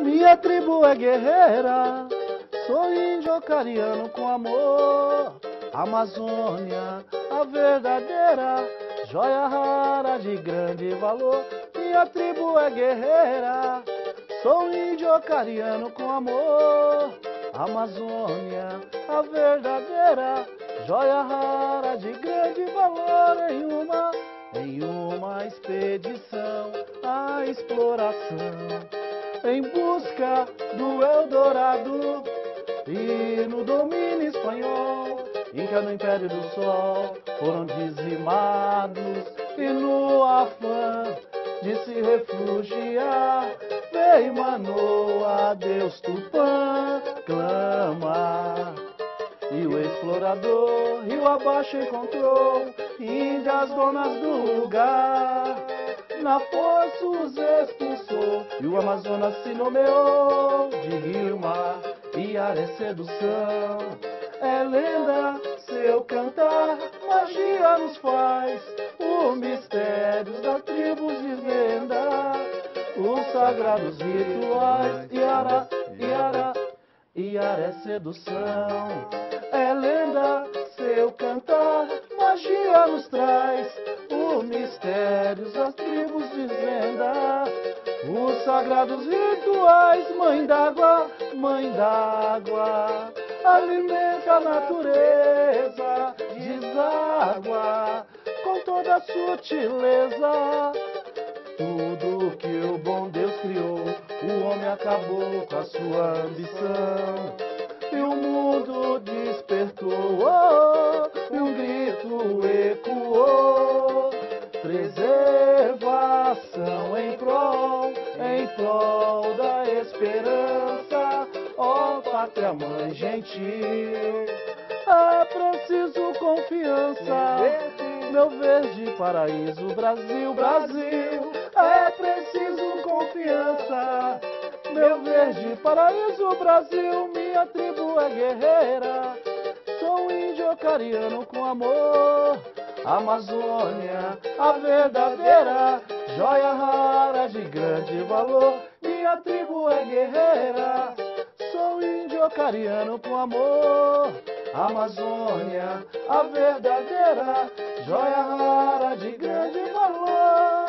Minha tribo é guerreira, sou índio ocariano com amor. Amazônia, a verdadeira joia rara de grande valor. Minha tribo é guerreira, sou índio ocariano com amor. Amazônia, a verdadeira joia rara de grande valor. Em uma expedição à exploração, em busca do Eldorado e no domínio espanhol, Inca no Império do Sol foram dizimados, e no afã de se refugiar, veio Manoa, Deus Tupã clama. E o explorador rio abaixo encontrou índias donas do lugar. Na força os expulsou e o Amazonas se nomeou de rio, mar e ar é sedução. É lenda seu cantar, magia nos faz, os mistérios da tribo desvendar, os sagrados rituais, Iara, Iara, Iara é sedução. É lenda seu cantar, magia nos traz, os mistérios das tribos desvendar, os sagrados rituais. Mãe d'água, alimenta a natureza, deságua com toda sutileza. Tudo que o bom Deus criou, o homem acabou com a sua ambição. E o mundo despertou, e um grito ecoou. Preservação em prol da esperança, ó pátria mãe gentil. É preciso confiança, meu verde paraíso, Brasil, Brasil. É preciso confiança, meu verde paraíso, Brasil. Minha tribo é guerreira, sou índio ocariano com amor. Amazônia, a verdadeira joia rara de grande valor. Minha tribo é guerreira, sou índio ocariano com amor. Amazônia, a verdadeira joia rara de grande valor.